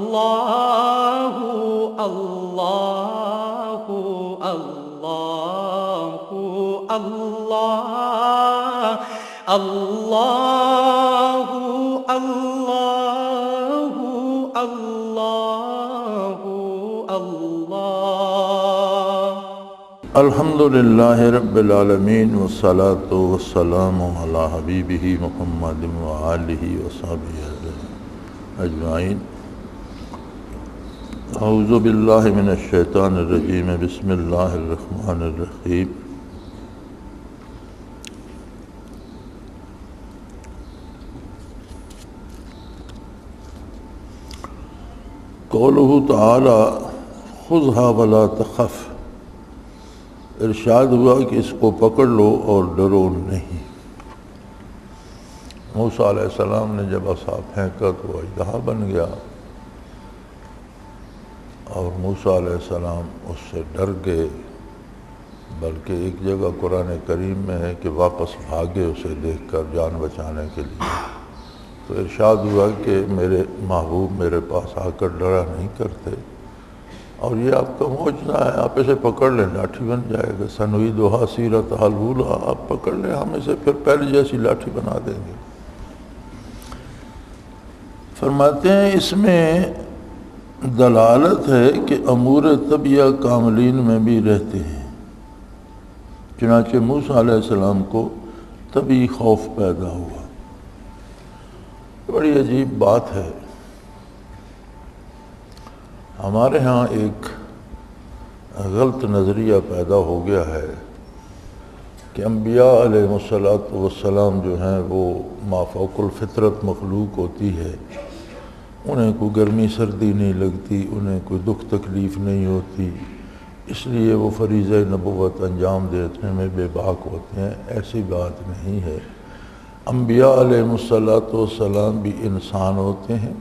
اللہ اللہ اللہ اللہ اللہ اللہ اللہ اللہ الحمدللہ رب العالمین والصلاة والسلام علی حبیبہ محمد وآلہ وصحبہ اجمعین۔ اعوذ باللہ من الشیطان الرجیم، بسم اللہ الرحمن الرحیم۔ قولہ تعالی خذھا ولا تخف، ارشاد ہوا کہ اس کو پکڑ لو اور ڈرو نہیں۔ موسیٰ علیہ السلام نے جب عصا پھینکا تو وہ اژدہا بن گیا، اور موسیٰ علیہ السلام اس سے ڈر گئے، بلکہ ایک جگہ قرآن کریم میں ہے کہ واپس بھاگے اسے دیکھ کر جان بچانے کے لیے۔ تو ارشاد ہوا کہ میرے محبوب میرے پاس آ کر ڈرا نہیں کرتے، اور یہ آپ کا معجزہ ہے، آپ اسے پکڑ لیں لاٹھی بن جائے گا۔ سنعیدھا سیرتھا الاولیٰ، آپ پکڑ لیں ہم اسے پھر پہلے جیسی لاٹھی بنا دیں گے۔ فرماتے ہیں اس میں دلالت ہے کہ امور طبیعہ کاملین میں بھی رہتے ہیں، چنانچہ موسیٰ علیہ السلام کو طبی خوف پیدا ہوا۔ بڑی عجیب بات ہے، ہمارے ہاں ایک غلط نظریہ پیدا ہو گیا ہے کہ انبیاء علیہ السلام جو ہیں وہ مافوق الفطرت مخلوق ہوتی ہے، انہیں کوئی گرمی سردی نہیں لگتی، انہیں کوئی دکھ تکلیف نہیں ہوتی، اس لیے وہ فریضہ نبوت انجام دینے میں بے باک ہوتے ہیں۔ ایسی بات نہیں ہے، انبیاء علیہ السلام بھی انسان ہوتے ہیں،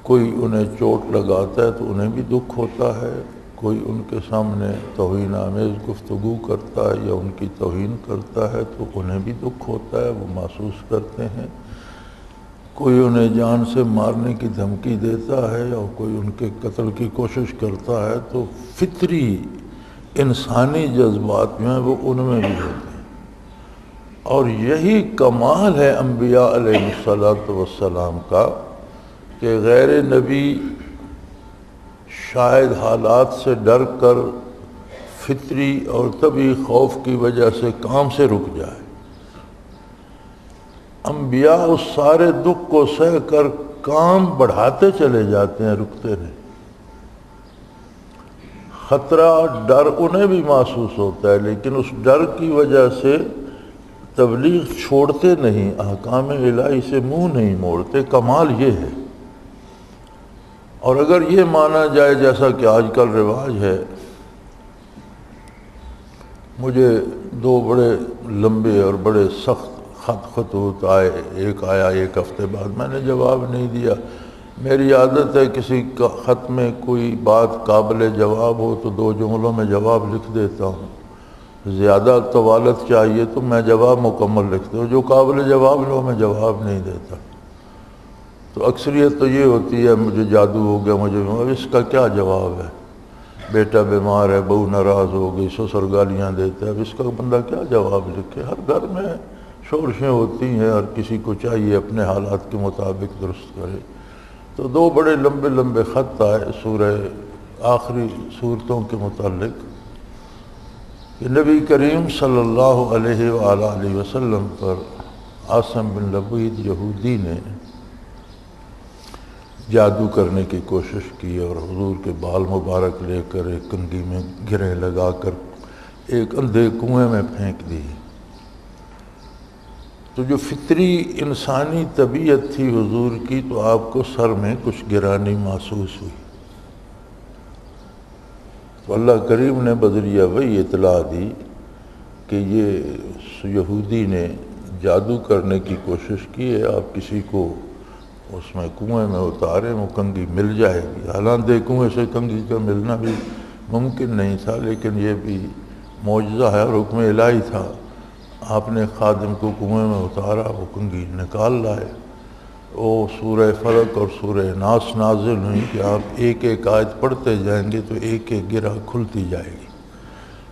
کوئی انہیں چوٹ لگاتا ہے تو انہیں بھی دکھ ہوتا ہے، کوئی ان کے سامنے توہین آمیز گفتگو کرتا ہے یا ان کی توہین کرتا ہے تو انہیں بھی دکھ ہوتا ہے، وہ محسوس کرتے ہیں۔ کوئی انہیں جان سے مارنے کی دھمکی دیتا ہے اور کوئی ان کے قتل کی کوشش کرتا ہے، تو فطری انسانی جذبات جو ہیں وہ ان میں بھی ہوتے ہیں، اور یہی کمال ہے انبیاء علیہ السلام کا کہ غیر نبی شاید حالات سے ڈر کر فطری اور طبعی خوف کی وجہ سے کام سے رک جائے، انبیاء اس سارے دکھ کو سہ کر کام بڑھاتے چلے جاتے ہیں، رکتے نہیں۔ خطرہ ڈر انہیں بھی محسوس ہوتا ہے، لیکن اس ڈر کی وجہ سے تبلیغ چھوڑتے نہیں، احکام الہی سے منہ نہیں موڑتے۔ کمال یہ ہے۔ اور اگر یہ مانا جائے جیسا کہ آج کل رواج ہے، مجھے دو بڑے لمبے اور بڑے سخت خطوط آئے، ایک آیا ایک ہفتے بعد، میں نے جواب نہیں دیا۔ میری عادت ہے کسی کا خط میں کوئی بات قابل جواب ہو تو 2 جملوں میں جواب لکھ دیتا ہوں، زیادہ طوالت چاہیے تو میں جواب مکمل لکھتا ہوں، جو قابل جواب لو میں جواب نہیں دیتا۔ تو اکثریت تو یہ ہوتی ہے مجھے جادو ہو گیا، مجھے اس کا کیا جواب ہے؟ بیٹا بیمار ہے، بہو ناراض ہو گئی، سسر گالیاں دیتا ہے، اب اس کا بندہ کیا جواب لکھے؟ ہر گھر میں شورشیں ہوتی ہیں، ہر کسی کو چاہیے اپنے حالات کے مطابق درست کرے۔ تو 2 بڑے لمبے لمبے خط آئے سورہ آخری صورتوں کے متعلق کہ نبی کریم صلی اللہ علیہ وآلہ وسلم پر عاصم بن لبید یہودی نے جادو کرنے کی کوشش کی اور حضور کے بال مبارک لے کر ایک کنگھی میں گرہ لگا کر ایک اندھے کنویں میں پھینک دی۔ تو جو فطری انسانی طبیعت تھی حضور کی، تو آپ کو سر میں کچھ گرانی محسوس ہوئی، تو اللہ کریم نے بذریعہ وحی اطلاع دی کہ یہ یہودی نے جادو کرنے کی کوشش کی ہے، آپ کسی کو اس میں کنویں میں اتارے، وہ کنگھی مل جائے گی۔ حالانکہ کنویں سے کنگھی کا ملنا بھی ممکن نہیں تھا، لیکن یہ بھی معجزہ ہے اور حکم الہی تھا۔ آپ نے خادم کو کنویں میں اتارا، وہ کنگھی نکال لائے۔ وہ سورہ فلق اور سورہ ناس نازل ہوئی کہ آپ ایک ایک آیت پڑھتے جائیں گے تو ایک ایک گرہ کھلتی جائے گی۔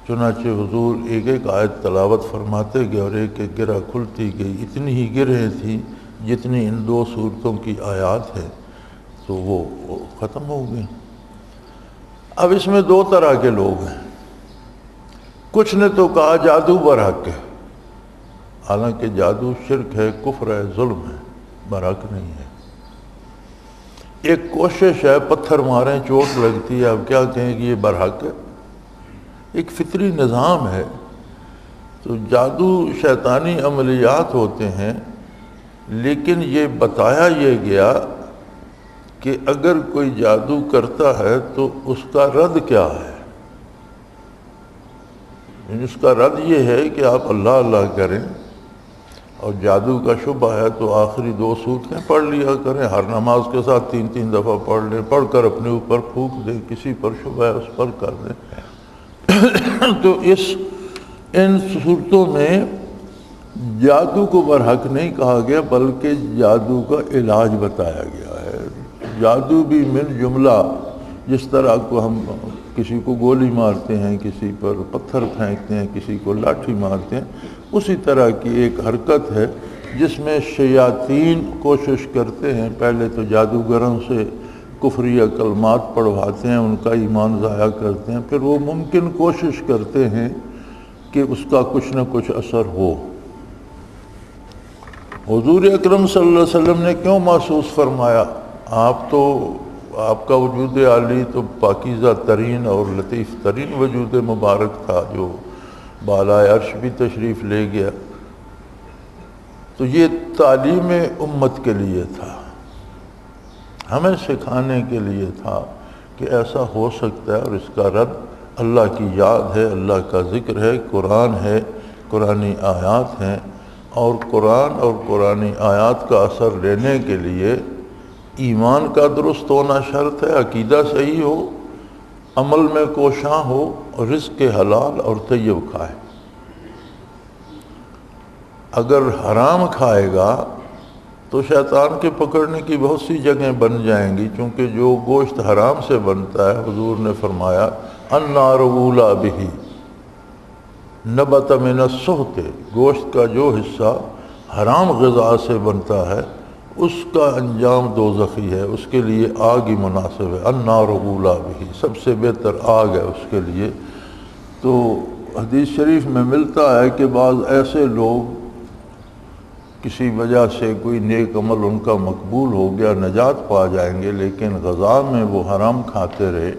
چنانچہ حضور ایک ایک آیت تلاوت فرماتے گئے اور ایک ایک گرہ کھلتی گئی، اتنی ہی گرہیں تھیں جتنی ان 2 سورتوں کی آیات ہیں، تو وہ ختم ہو گئی۔ اب اس میں 2 طرح کے لوگ ہیں۔ کچھ نے تو کہا جادو برحق ہے، حالانکہ جادو شرک ہے، کفر ہے، ظلم ہے، برحق نہیں ہے۔ ایک کوشش ہے، پتھر ماریں چوٹ لگتی ہے، اب کیا کہیں کہ یہ برحق ہے، ایک فطری نظام ہے۔ تو جادو شیطانی عملیات ہوتے ہیں، لیکن یہ بتایا یہ گیا کہ اگر کوئی جادو کرتا ہے تو اس کا رد کیا ہے۔ اس کا رد یہ ہے کہ آپ اللہ اللہ کریں، اور جادو کا شبہ ہے تو آخری 2 سورتیں پڑھ لیا کریں، ہر نماز کے ساتھ 3 دفعہ پڑھ لیں، پڑھ کر اپنے اوپر پھونک دیں، کسی پر شبہ ہے اس پر کر دیں۔ تو ان صورتوں میں جادو کو برحق نہیں کہا گیا، بلکہ جادو کا علاج بتایا گیا ہے۔ جادو بھی من جملہ، جس طرح کو ہم کسی کو گولی مارتے ہیں، کسی پر پتھر پھینکتے ہیں، کسی کو لاٹھی مارتے ہیں، اسی طرح کی ایک حرکت ہے جس میں شیاطین کوشش کرتے ہیں، پہلے تو جادوگروں سے کفریہ کلمات پڑھواتے ہیں، ان کا ایمان ضائع کرتے ہیں، پھر وہ ممکن کوشش کرتے ہیں کہ اس کا کچھ نہ کچھ اثر ہو۔ حضور اکرم صلی اللہ علیہ وسلم نے کیوں محسوس فرمایا؟ آپ کا وجود عالی تو پاکیزہ ترین اور لطیف ترین وجود مبارک تھا، جو بالائے عرش بھی تشریف لے گیا۔ تو یہ تعلیم امت کے لیے تھا، ہمیں سکھانے کے لیے تھا کہ ایسا ہو سکتا ہے، اور اس کا رد اللہ کی یاد ہے، اللہ کا ذکر ہے، قرآن ہے، قرآنی آیات ہیں، اور قرآن اور قرآنی آیات کا اثر لینے کے لیے ایمان کا درست ہونا شرط ہے، عقیدہ صحیح ہو، عمل میں کوشاں ہو، اور رزق حلال اور طیب کھائے۔ اگر حرام کھائے گا تو شیطان کے پکڑنے کی بہت سی جگہیں بن جائیں گی، چونکہ جو گوشت حرام سے بنتا ہے، حضور نے فرمایا النار اولی بہ نبت من السحت، گوشت کا جو حصہ حرام غذا سے بنتا ہے اس کا انجام دوزخی ہے، اس کے لیے آگ ہی مناسب ہے۔ النار اولی بہ، سب سے بہتر آگ ہے اس کے لیے۔ تو حدیث شریف میں ملتا ہے کہ بعض ایسے لوگ کسی وجہ سے کوئی نیک عمل ان کا مقبول ہو گیا، نجات پا جائیں گے، لیکن غذا میں وہ حرام کھاتے رہے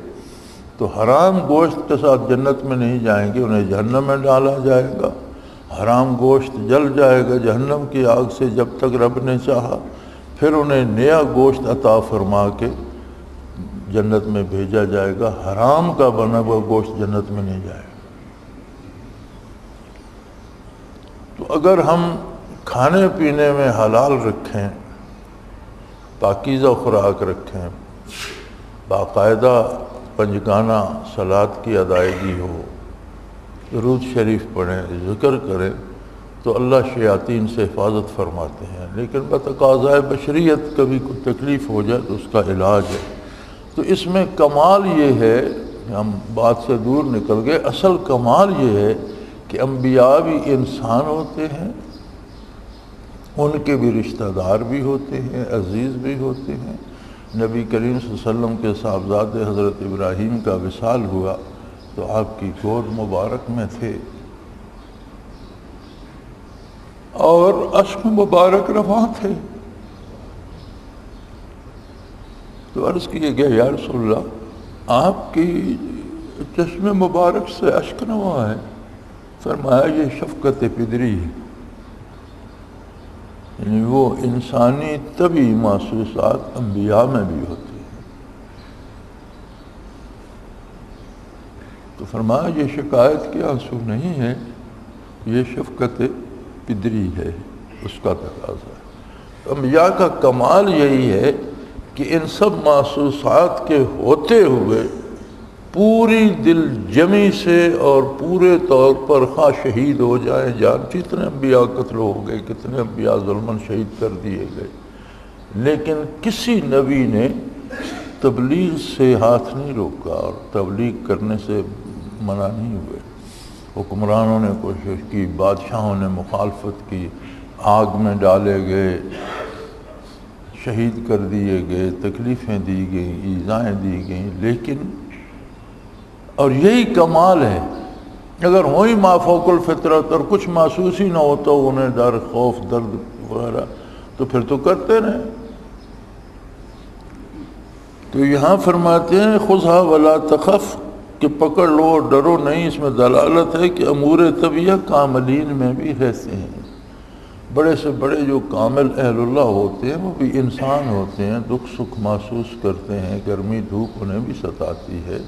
تو حرام گوشت کے ساتھ جنت میں نہیں جائیں گے، انہیں جہنم میں ڈالا جائے گا، حرام گوشت جل جائے گا جہنم کی آگ سے جب تک رب نے چاہا، پھر انہیں نیا گوشت عطا فرما کے جنت میں بھیجا جائے گا، حرام کا بنا ہوا گوشت جنت میں نہیں جائے گا۔ تو اگر ہم کھانے پینے میں حلال رکھیں، پاکیزہ خوراک رکھیں، باقاعدہ پنجگانہ صلاۃ کی ادائیگی ہو، درود شریف پڑھیں، ذکر کریں، تو اللہ شیاطین سے حفاظت فرماتے ہیں۔ لیکن بتقاضۂ بشریت کبھی کوئی تکلیف ہو جائے تو اس کا علاج ہے۔ تو اس میں کمال یہ ہے، ہم بات سے دور نکل گئے، اصل کمال یہ ہے کہ انبیاء بھی انسان ہوتے ہیں، ان کے بھی رشتہ دار بھی ہوتے ہیں، عزیز بھی ہوتے ہیں۔ نبی کریم صلی اللہ علیہ وسلم کے صاحبزادے حضرت ابراہیم کا وصال ہوا تو آپ کی گود مبارک میں تھے، اور اشک مبارک رواں تھے۔ تو عرض کیے گیا یا رسول اللہ، آپ کی چشم مبارک سے اشک رواں ہے؟ فرمایا یہ شفقت پدری ہے، یعنی وہ انسانی طبعی محسوسات انبیاء میں بھی ہوتی ہیں۔ تو فرمایا یہ شکایت کے آنسو نہیں ہے، یہ شفقت پدری ہے، اس کا تقاضا ہے۔ انبیاء کا کمال یہی ہے کہ ان سب محسوسات کے ہوتے ہوئے پوری دل جمی سے اور پورے طور پر خواہ شہید ہو جائیں، جان کتنے انبیاء قتل ہو گئے، کتنے انبیاء ظلماً شہید کر دیے گئے، لیکن کسی نبی نے تبلیغ سے ہاتھ نہیں روکا اور تبلیغ کرنے سے منع نہیں ہوئے۔ حکمرانوں نے کوشش کی، بادشاہوں نے مخالفت کی، آگ میں ڈالے گئے، شہید کر دیے گئے، تکلیفیں دی گئیں، ایذائیں دی گئیں، لیکن اور یہی کمال ہے، اگر وہی ما فوق الفطرت اور کچھ محسوس ہی نہ ہوتا انہیں ڈر، خوف، درد وغیرہ، تو پھر تو کرتے رہے۔ تو یہاں فرماتے ہیں خذھا ولا تخف، کہ پکڑ لو اور ڈرو نہیں۔ اس میں دلالت ہے کہ امور طبیعہ کاملین میں بھی رہتے ہیں۔ بڑے سے بڑے جو کامل اہل اللہ ہوتے ہیں وہ بھی انسان ہوتے ہیں، دکھ سکھ محسوس کرتے ہیں، گرمی دھوپ انہیں بھی ستاتی ہے،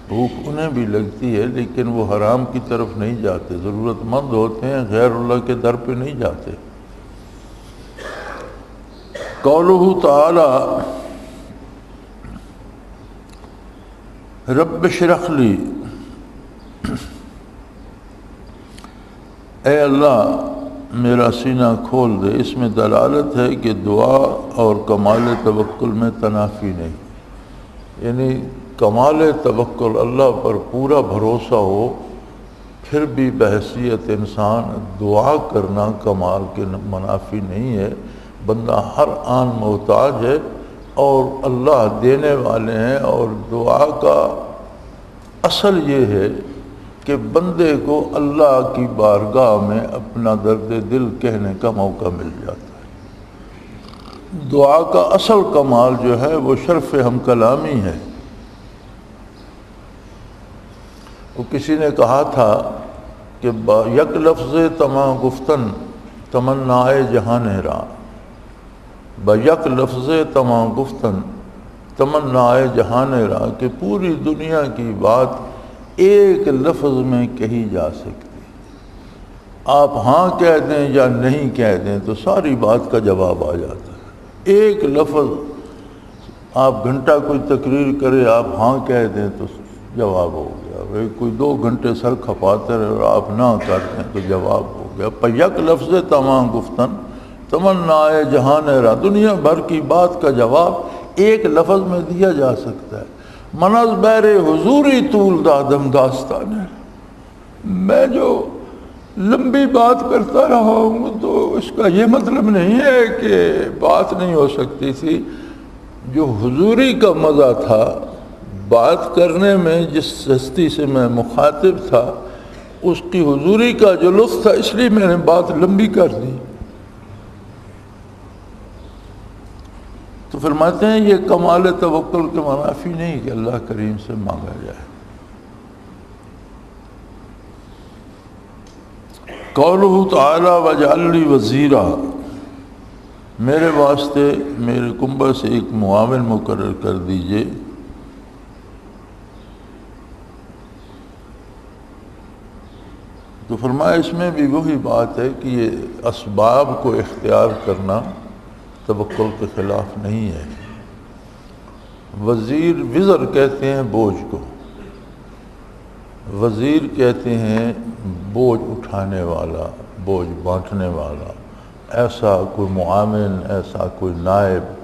بھوک انہیں بھی لگتی ہے، لیکن وہ حرام کی طرف نہیں جاتے، ضرورت مند ہوتے ہیں، غیر اللہ کے در پہ نہیں جاتے۔ قولہ تعالی رب اشرح لی، اے اللہ میرا سینہ کھول دے، اس میں دلالت ہے کہ دعا اور کمال توکل میں تنافی نہیں، یعنی کمال توکل اللہ پر پورا بھروسہ ہو، پھر بھی بحیثیت انسان دعا کرنا کمال کے منافی نہیں ہے۔ بندہ ہر آن محتاج ہے اور اللہ دینے والے ہیں، اور دعا کا اصل یہ ہے کہ بندے کو اللہ کی بارگاہ میں اپنا درد دل کہنے کا موقع مل جاتا ہے۔ دعا کا اصل کمال جو ہے وہ شرف ہم کلامی ہے۔ وہ کسی نے کہا تھا کہ یک لفظ تمام گفتن تمنائے جہان را، یک لفظ تمام گفتن تمنائے جہان را، کہ پوری دنیا کی بات ایک لفظ میں کہی جا سکتی، آپ ہاں کہہ دیں یا نہیں کہہ دیں تو ساری بات کا جواب آ جاتا ہے۔ ایک لفظ آپ گھنٹہ کوئی تقریر کرے، آپ ہاں کہہ دیں تو جواب ہو گیا، کوئی 2 گھنٹے سر کھپاتے رہے اور آپ نہ کرتے ہیں تو جواب ہو گیا۔ پر یک لفظ تمام گفتن تمنائے جہان را، دنیا بھر کی بات کا جواب ایک لفظ میں دیا جا سکتا ہے۔ منز بیر حضوری طول دادم داستان ہے، میں جو لمبی بات کرتا رہا ہوں تو اس کا یہ مطلب نہیں ہے کہ بات نہیں ہو سکتی تھی۔ جو حضوری کا مزہ تھا بات کرنے میں، جس ہستی سے میں مخاطب تھا اس کی حضوری کا جو لطف تھا، اس لیے میں نے بات لمبی کر دی۔ تو فرماتے ہیں یہ کمال توکل کے منافی نہیں کہ اللہ کریم سے مانگا جائے۔ قولہ تعالی واجعل لی وزیرا، میرے واسطے میرے کنبہ سے ایک معاون مقرر کر دیجئے۔ تو فرمایا اس میں بھی وہی بات ہے کہ یہ اسباب کو اختیار کرنا توکل کے خلاف نہیں ہے۔ وزیر، وزر کہتے ہیں بوجھ کو، وزیر کہتے ہیں بوجھ اٹھانے والا، بوجھ بانٹنے والا، ایسا کوئی معاون، ایسا کوئی نائب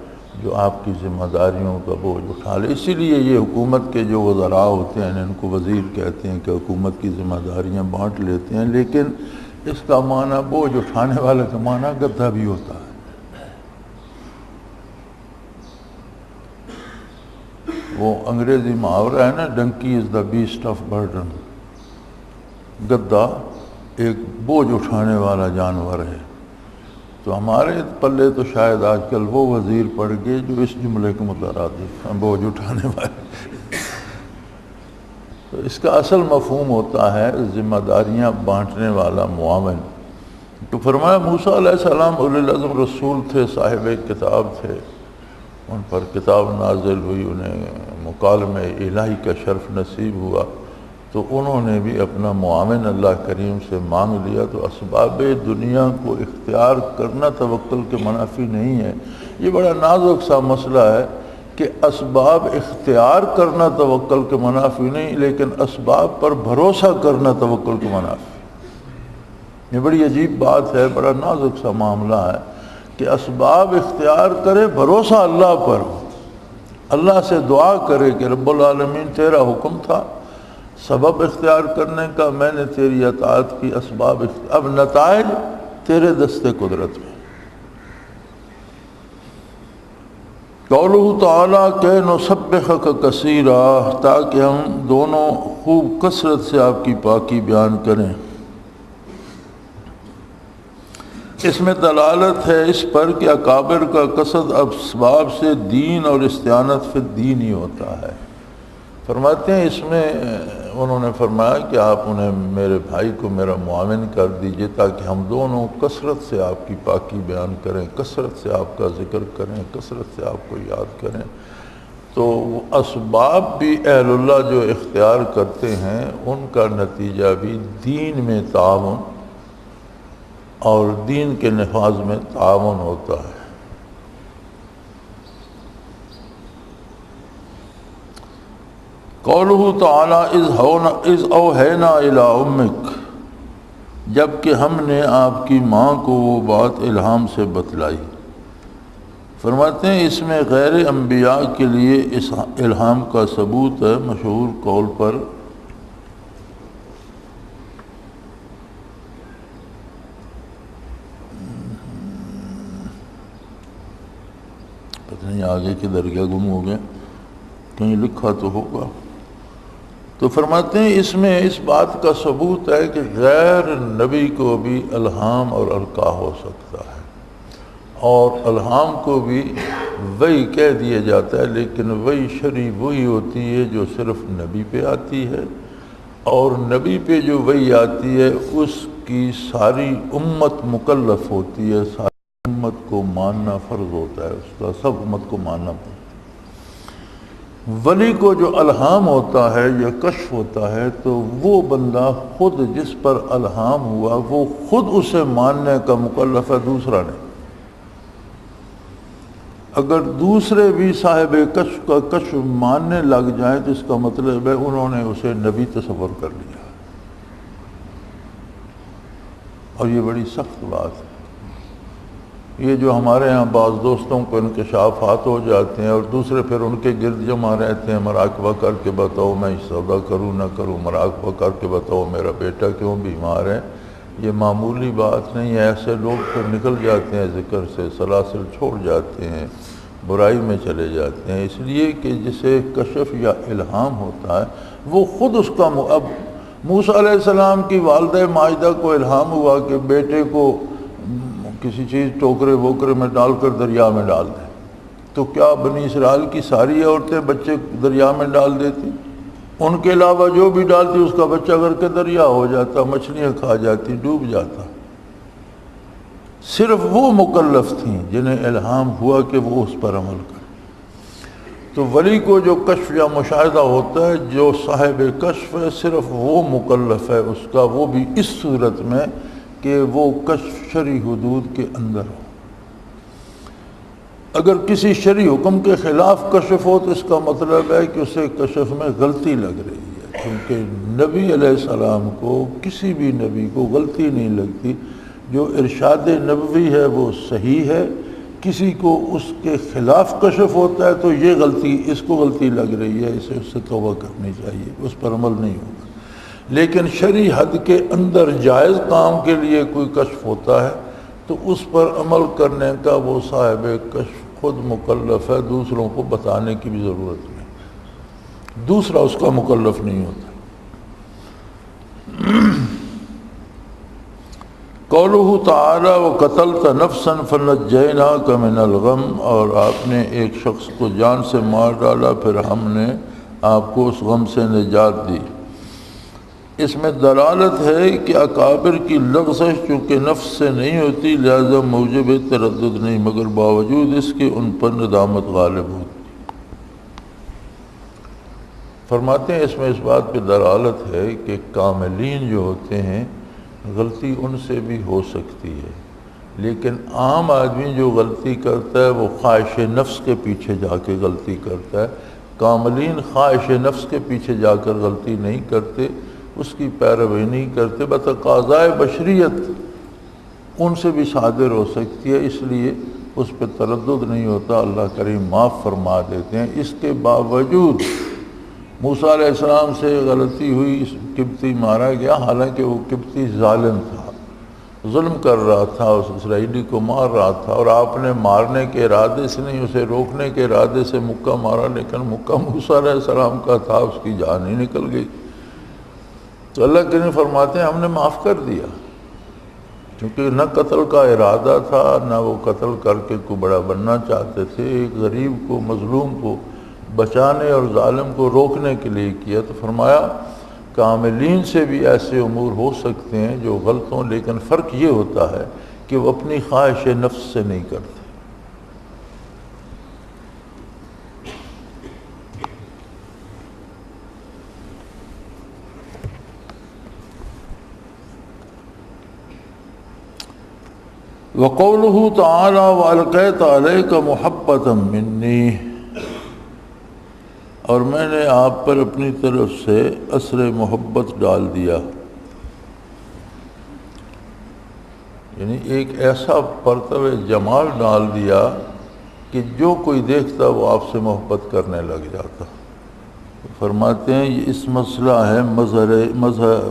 جو آپ کی ذمہ داریوں کا بوجھ اٹھا لے۔ اسی لیے یہ حکومت کے جو وزراء ہوتے ہیں ان کو وزیر کہتے ہیں کہ حکومت کی ذمہ داریاں بانٹ لیتے ہیں، لیکن اس کا معنی بوجھ اٹھانے والے کا معنی گدھا بھی ہوتا ہے۔ وہ انگریزی محاورہ ہے نا، donkey is the best of burden, گدھا ایک بوجھ اٹھانے والا جانور ہے۔ تو ہمارے پلے تو شاید آج کل وہ وزیر پڑ گئے جو اس جملے کے مترادف ہیں، بوجھ اٹھانے والے۔ تو اس کا اصل مفہوم ہوتا ہے ذمہ داریاں بانٹنے والا معاون۔ تو فرمایا موسیٰ علیہ السلام اولو العزم رسول تھے، صاحب کتاب تھے، ان پر کتاب نازل ہوئی، انہیں مکالمہ الہی کا شرف نصیب ہوا، تو انہوں نے بھی اپنا معاون اللہ کریم سے مانگ لیا۔ تو اسباب دنیا کو اختیار کرنا توکل کے منافی نہیں ہے۔ یہ بڑا نازک سا مسئلہ ہے کہ اسباب اختیار کرنا توکل کے منافی نہیں، لیکن اسباب پر بھروسہ کرنا توکل کے منافی۔ یہ بڑی عجیب بات ہے، بڑا نازک سا معاملہ ہے کہ کہ اسباب اختیار کرے، بھروسہ اللہ پر ہو، اللہ سے دعا کرے کہ رب العالمین تیرا حکم تھا سبب اختیار کرنے کا، میں نے تیری اطاعت کی، اسباب اب نتائج تیرے دست قدرت میں۔ قولہ تعالیٰ کہ نسبحک کثیرا، تاکہ ہم دونوں خوب کثرت سے آپ کی پاکی بیان کریں۔ اس میں دلالت ہے اس پر کہ اکابر کا قصد اسباب سے دین اور استعانت فی الدین ہی ہوتا ہے۔ فرماتے ہیں اس میں انہوں نے فرمایا کہ آپ انہیں میرے بھائی کو میرا معاون کر دیجئے تاکہ ہم دونوں کثرت سے آپ کی پاکی بیان کریں، کثرت سے آپ کا ذکر کریں، کثرت سے آپ کو یاد کریں۔ تو وہ اسباب بھی اہل اللہ جو اختیار کرتے ہیں ان کا نتیجہ بھی دین میں تعاون اور دین کے نفاذ میں تعاون ہوتا ہے۔ قولہ تعالیٰ اذ اوحینا الی امک، جب کہ ہم نے آپ کی ماں کو وہ بات الہام سے بتلائی۔ فرماتے ہیں اس میں غیر انبیاء کے لیے اس الہام کا ثبوت ہے، مشہور قول پر پتہ نہیں آگے کدھر گیا، گم ہو گیا، کہیں لکھا تو ہوگا۔ تو فرماتے ہیں اس میں اس بات کا ثبوت ہے کہ غیر نبی کو بھی الہام اور القاء ہو سکتا ہے، اور الہام کو بھی وحی کہہ دیا جاتا ہے، لیکن وحی شرعی وہی ہوتی ہے جو صرف نبی پہ آتی ہے، اور نبی پہ جو وحی آتی ہے اس کی ساری امت مکلف ہوتی ہے، ساری امت کو ماننا فرض ہوتا ہے، اس کا سب امت کو ماننا پڑتا ہے۔ ولی کو جو الہام ہوتا ہے یا کشف ہوتا ہے تو وہ بندہ خود جس پر الہام ہوا وہ خود اسے ماننے کا مکلف ہے، دوسرا نہیں۔ اگر دوسرے بھی صاحب کشف کا کشف ماننے لگ جائیں تو اس کا مطلب ہے انہوں نے اسے نبی تصور کر لیا، اور یہ بڑی سخت بات ہے۔ یہ جو ہمارے ہاں بعض دوستوں کو انکشافات ہو جاتے ہیں اور دوسرے پھر ان کے گرد جمع رہتے ہیں، مراقبہ کر کے بتاؤ میں سودا کروں نہ کروں، مراقبہ کر کے بتاؤ میرا بیٹا کیوں بیمار ہے، یہ معمولی بات نہیں ہے۔ ایسے لوگ پھر نکل جاتے ہیں ذکر سے، سلاسل چھوڑ جاتے ہیں، برائی میں چلے جاتے ہیں، اس لیے کہ جسے کشف یا الہام ہوتا ہے وہ خود اس کا اب موسیٰ علیہ السلام کی والدہ ماجدہ کو الہام ہوا کہ بیٹے کو کسی چیز ٹوکرے ووکرے میں ڈال کر دریا میں ڈال دیں، تو کیا بنی اسرائیل کی ساری عورتیں بچے دریا میں ڈال دیتی؟ ان کے علاوہ جو بھی ڈالتی اس کا بچہ کر کے دریا ہو جاتا، مچھلیاں کھا جاتی، ڈوب جاتا۔ صرف وہ مکلف تھیں جنہیں الہام ہوا کہ وہ اس پر عمل کریں۔ تو ولی کو جو کشف یا مشاہدہ ہوتا ہے، جو صاحب کشف ہے، صرف وہ مکلف ہے اس کا، وہ بھی اس صورت میں کہ وہ کشف شرعی حدود کے اندر ہو۔ اگر کسی شرعی حکم کے خلاف کشف ہو تو اس کا مطلب ہے کہ اسے کشف میں غلطی لگ رہی ہے، کیونکہ نبی علیہ السلام کو، کسی بھی نبی کو غلطی نہیں لگتی، جو ارشاد نبوی ہے وہ صحیح ہے، کسی کو اس کے خلاف کشف ہوتا ہے تو یہ غلطی، اس کو غلطی لگ رہی ہے، اسے اس سے توبہ کرنی چاہیے، اس پر عمل نہیں ہوگا۔ لیکن شرعی حد کے اندر جائز کام کے لیے کوئی کشف ہوتا ہے تو اس پر عمل کرنے کا وہ صاحب کشف خود مکلف ہے، دوسروں کو بتانے کی بھی ضرورت نہیں، دوسرا اس کا مکلف نہیں ہوتا۔ قولہ تعالی وَقَتَلْتَ نَفْسًا فَنَجَّيْنَاكَ مِنَ الْغَمِّ، اور آپ نے ایک شخص کو جان سے مار ڈالا پھر ہم نے آپ کو اس غم سے نجات دی۔ اس میں دلالت ہے کہ اکابر کی لغزش چونکہ نفس سے نہیں ہوتی لہذا موجب تردد نہیں، مگر باوجود اس کے ان پر ندامت غالب ہوتی۔ فرماتے ہیں اس میں اس بات پہ دلالت ہے کہ کاملین جو ہوتے ہیں غلطی ان سے بھی ہو سکتی ہے، لیکن عام آدمی جو غلطی کرتا ہے وہ خواہش نفس کے پیچھے جا کے غلطی کرتا ہے۔ کاملین خواہش نفس کے پیچھے جا کر غلطی نہیں کرتے، اس کی پیروی نہیں کرتے، بتقاضائے بشریت ان سے بھی صادر ہو سکتی ہے، اس لیے اس پہ تردد نہیں ہوتا، اللہ کریم معاف فرما دیتے ہیں۔ اس کے باوجود موسیٰ علیہ السلام سے غلطی ہوئی، قبطی مارا گیا، حالانکہ وہ قبطی ظالم تھا، ظلم کر رہا تھا، اس اسرائیلی کو مار رہا تھا، اور آپ نے مارنے کے ارادے سے نہیں، اسے روکنے کے ارادے سے مکہ مارا، لیکن مکہ موسیٰ علیہ السلام کا تھا، اس کی جان ہی نکل گئی۔ تو اللہ کریم فرماتے ہیں ہم نے معاف کر دیا، کیونکہ نہ قتل کا ارادہ تھا، نہ وہ قتل کر کے کو بڑا بننا چاہتے تھے، ایک غریب کو، مظلوم کو بچانے اور ظالم کو روکنے کے لیے کیا۔ تو فرمایا کاملین سے بھی ایسے امور ہو سکتے ہیں جو غلط ہوں، لیکن فرق یہ ہوتا ہے کہ وہ اپنی خواہش نفس سے نہیں کرتے۔ وَقَوْلُهُ تَعَالَى وَأَلْقَيْتَ عَلَيْكَ مُحَبَّةً مِّنِّي، اور میں نے آپ پر اپنی طرف سے اثر محبت ڈال دیا، یعنی ایک ایسا پرتو جمال ڈال دیا کہ جو کوئی دیکھتا وہ آپ سے محبت کرنے لگ جاتا۔ فرماتے ہیں یہ اس مسئلہ ہے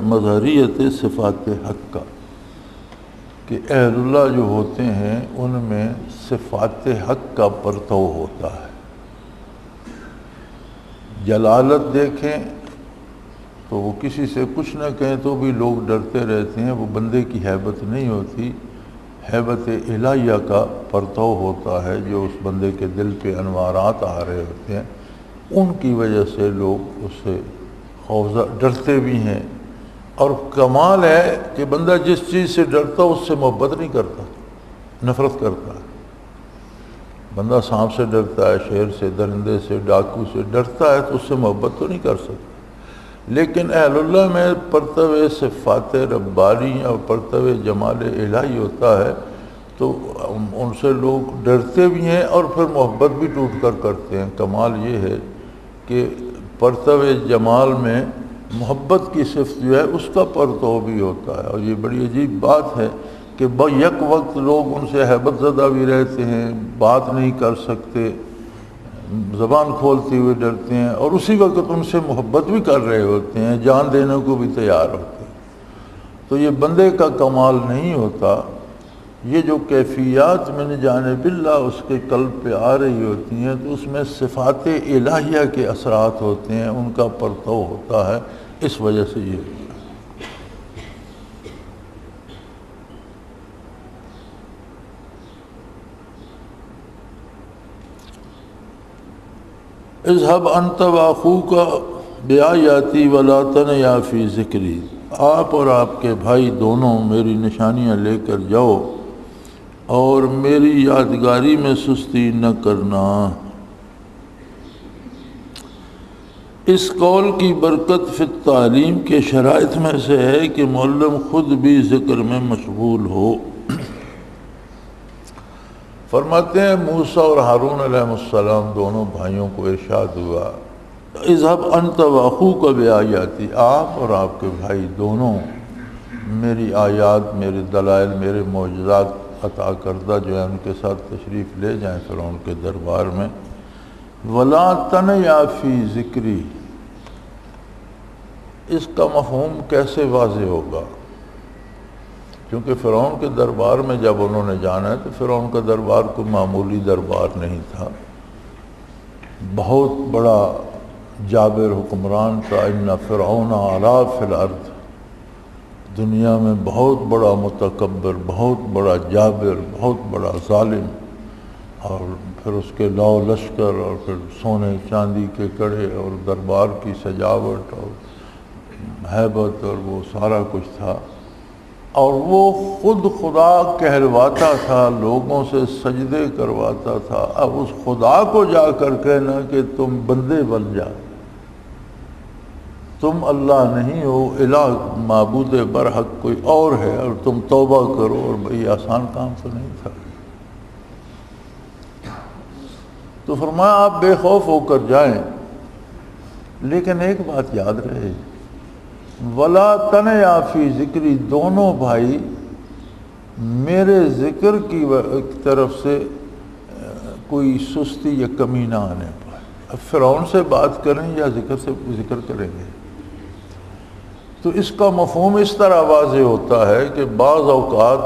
مظہریت صفات حق کا، کہ اہل اللہ جو ہوتے ہیں ان میں صفات حق کا پرتو ہوتا ہے۔ جلالت دیکھیں تو وہ کسی سے کچھ نہ کہیں تو بھی لوگ ڈرتے رہتے ہیں، وہ بندے کی ہیبت نہیں ہوتی، ہیبت الہیہ کا پرتو ہوتا ہے، جو اس بندے کے دل پہ انوارات آ رہے ہوتے ہیں، ان کی وجہ سے لوگ اس سے خوفزدہ ڈرتے بھی ہیں۔ اور کمال ہے کہ بندہ جس چیز سے ڈرتا اس سے محبت نہیں کرتا، نفرت کرتا ہے۔ بندہ سانپ سے ڈرتا ہے، شیر سے، درندے سے، ڈاکو سے ڈرتا ہے تو اس سے محبت تو نہیں کر سکتا۔ لیکن اہل اللہ میں پرتو صفات ربانی اور پرتو جمال الہی ہوتا ہے تو ان سے لوگ ڈرتے بھی ہیں اور پھر محبت بھی ٹوٹ کر کرتے ہیں۔ کمال یہ ہے کہ پرتو جمال میں محبت کی صفت جو ہے اس کا پرتو بھی ہوتا ہے، اور یہ بڑی عجیب بات ہے کہ یک وقت لوگ ان سے ہیبت زدہ بھی رہتے ہیں، بات نہیں کر سکتے، زبان کھولتے ہوئے ڈرتے ہیں، اور اسی وقت ان سے محبت بھی کر رہے ہوتے ہیں، جان دینے کو بھی تیار ہوتے ہیں۔ تو یہ بندے کا کمال نہیں ہوتا، یہ جو کیفیات من جانب اللہ اس کے قلب پہ آ رہی ہوتی ہیں تو اس میں صفات الہیہ کے اثرات ہوتے ہیں، ان کا پرتو ہوتا ہے، اس وجہ سے یہ اذهب انت واخوک بآیاتی ولا تنیا فی ذکری، آپ اور آپ کے بھائی دونوں میری نشانیاں لے کر جاؤ اور میری یادگاری میں سستی نہ کرنا۔ اس قول کی برکت فی التعلیم کے شرائط میں سے ہے کہ معلم خود بھی ذکر میں مشغول ہو۔ فرماتے ہیں موسیٰ اور ہارون علیہ السلام دونوں بھائیوں کو ارشاد ہوا اذهب انت واخوک بآیاتی، آپ اور آپ کے بھائی دونوں میری آیات، میرے دلائل، میرے معجزات عطا کردہ جو ہے ان کے ساتھ تشریف لے جائیں فرعون کے دربار میں۔ ولا تنیا فی ذکری، اس کا مفہوم کیسے واضح ہوگا؟ کیونکہ فرعون کے دربار میں جب انہوں نے جانا ہے تو فرعون کا دربار کوئی معمولی دربار نہیں تھا، بہت بڑا جابر حکمران تھا۔ ان فرعون علا فی الارض، دنیا میں بہت بڑا متکبر، بہت بڑا جابر، بہت بڑا ظالم، اور پھر اس کے لاؤ لشکر اور پھر سونے چاندی کے کڑے اور دربار کی سجاوٹ اور ہیبت اور وہ سارا کچھ تھا، اور وہ خود خدا کہلواتا تھا، لوگوں سے سجدے کرواتا تھا۔ اب اس خدا کو جا کر کہنا کہ تم بندے بن جاؤ، تم اللہ نہیں ہو، الہ معبود برحق کوئی اور ہے، اور تم توبہ کرو، اور بھئی آسان کام تو نہیں تھا۔ تو فرمایا آپ بے خوف ہو کر جائیں، لیکن ایک بات یاد رہے، ولا تنیا فی ذکری، دونوں بھائی میرے ذکر کی طرف سے کوئی سستی یا کمی نہ آنے پائے۔ اب فرعون سے بات کریں یا ذکر کریں گے، تو اس کا مفہوم اس طرح واضح ہوتا ہے کہ بعض اوقات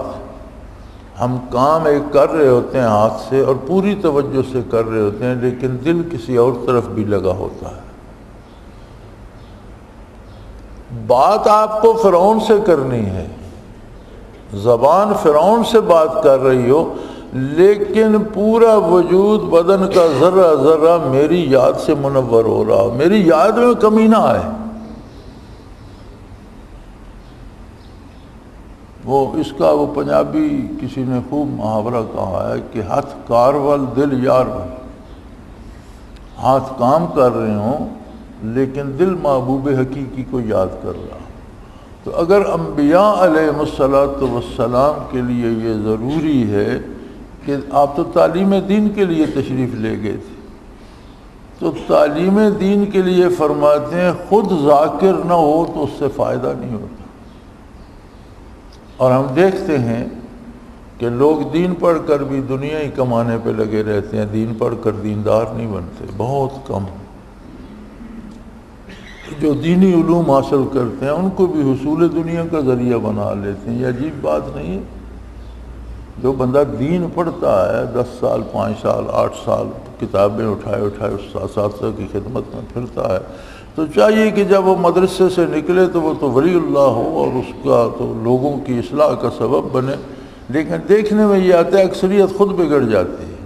ہم کام ایک کر رہے ہوتے ہیں ہاتھ سے اور پوری توجہ سے کر رہے ہوتے ہیں، لیکن دل کسی اور طرف بھی لگا ہوتا ہے۔ بات آپ کو فرعون سے کرنی ہے، زبان فرعون سے بات کر رہی ہو، لیکن پورا وجود بدن کا ذرہ ذرہ میری یاد سے منور ہو رہا ہو، میری یاد میں کمی نہ آئے۔ اس کا پنجابی کسی نے خوب محاورہ کہا ہے کہ ہاتھ کارول دل یار ول، ہاتھ کام کر رہے ہوں لیکن دل محبوب حقیقی کو یاد کر رہا۔ تو اگر انبیاء علیہ السلام کے لیے یہ ضروری ہے کہ آپ تو تعلیم دین کے لیے تشریف لے گئے تھے، تو تعلیم دین کے لیے فرماتے ہیں خود ذاکر نہ ہو تو اس سے فائدہ نہیں ہوتا۔ اور ہم دیکھتے ہیں کہ لوگ دین پڑھ کر بھی دنیا ہی کمانے پہ لگے رہتے ہیں، دین پڑھ کر دیندار نہیں بنتے، بہت کم۔ جو دینی علوم حاصل کرتے ہیں ان کو بھی حصول دنیا کا ذریعہ بنا لیتے ہیں۔ یہ عجیب بات نہیں ہے؟ جو بندہ دین پڑھتا ہے 10 سال 5 سال 8 سال کتابیں اٹھائے اساتذہ کی خدمت میں پھرتا ہے، تو چاہیے کہ جب وہ مدرسے سے نکلے تو وہ تو ولی اللہ ہو اور اس کا تو لوگوں کی اصلاح کا سبب بنے، لیکن دیکھنے میں یہ آتا ہے اکثریت خود بگڑ جاتی ہے۔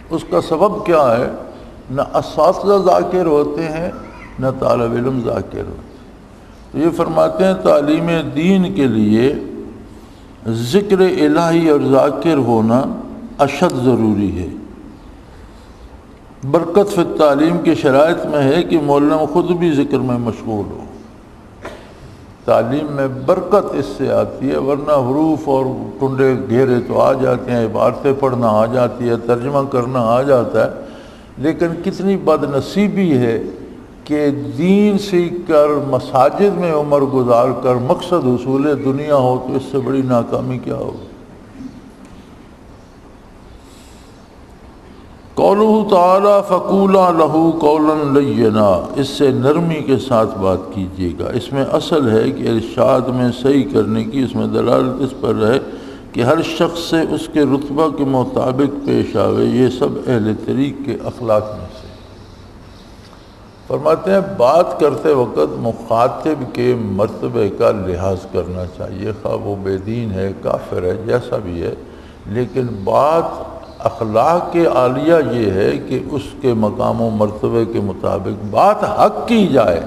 اس کا سبب کیا ہے؟ نہ اساتذہ ذاکر ہوتے ہیں نہ طالب علم ذاکر ہوتے ہیں۔ تو یہ فرماتے ہیں تعلیم دین کے لیے ذکر الہی اور ذاکر ہونا اشد ضروری ہے۔ برکت فی تعلیم کی شرائط میں ہے کہ معلم خود بھی ذکر میں مشغول ہو۔ تعلیم میں برکت اس سے آتی ہے، ورنہ حروف اور ٹنڈے گھیرے تو آ جاتے ہیں، عبارتیں پڑھنا آ جاتی ہے، ترجمہ کرنا آ جاتا ہے، لیکن کتنی بد نصیبی ہے کہ دین سیکھ کر مساجد میں عمر گزار کر مقصد حصول دنیا ہو تو اس سے بڑی ناکامی کیا ہوگی۔ قولہ تعالی فقولا لہ قولا لینا، اس سے نرمی کے ساتھ بات کیجیے گا۔ اس میں اصل ہے کہ ارشاد میں صحیح کرنے کی، اس میں دلالت اس پر رہے کہ ہر شخص سے اس کے رتبہ کے مطابق پیش آوے۔ یہ سب اہل طریق کے اخلاق میں سے۔ فرماتے ہیں بات کرتے وقت مخاطب کے مرتبے کا لحاظ کرنا چاہیے، خواہ وہ بے دین ہے، کافر ہے، جیسا بھی ہے، لیکن بات اخلاق کے عالیہ یہ ہے کہ اس کے مقام و مرتبے کے مطابق بات حق کی جائے،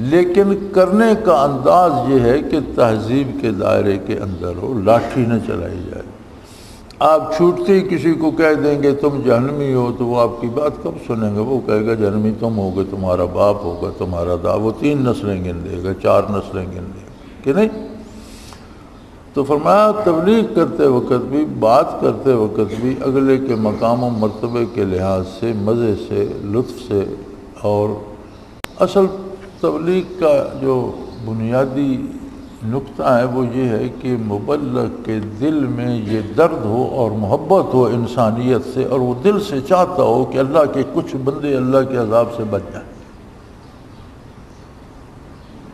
لیکن کرنے کا انداز یہ ہے کہ تہذیب کے دائرے کے اندر ہو، لاٹھی نہ چلائی جائے۔ آپ چھوٹتے ہی کسی کو کہہ دیں گے تم جہنمی ہو تو وہ آپ کی بات کب سنیں گے؟ وہ کہے گا جہنمی تم ہوگے، تمہارا باپ ہوگا، تمہارا وہ 3 نسلیں گن دے گا، 4 نسلیں گن دے گا کہ نہیں؟ تو فرمایا تبلیغ کرتے وقت بھی، بات کرتے وقت بھی اگلے کے مقام و مرتبے کے لحاظ سے، مزے سے، لطف سے، اور اصل تبلیغ کا جو بنیادی نقطہ ہے وہ یہ ہے کہ مبلغ کے دل میں یہ درد ہو اور محبت ہو انسانیت سے، اور وہ دل سے چاہتا ہو کہ اللہ کے کچھ بندے اللہ کے عذاب سے بچ جائیں۔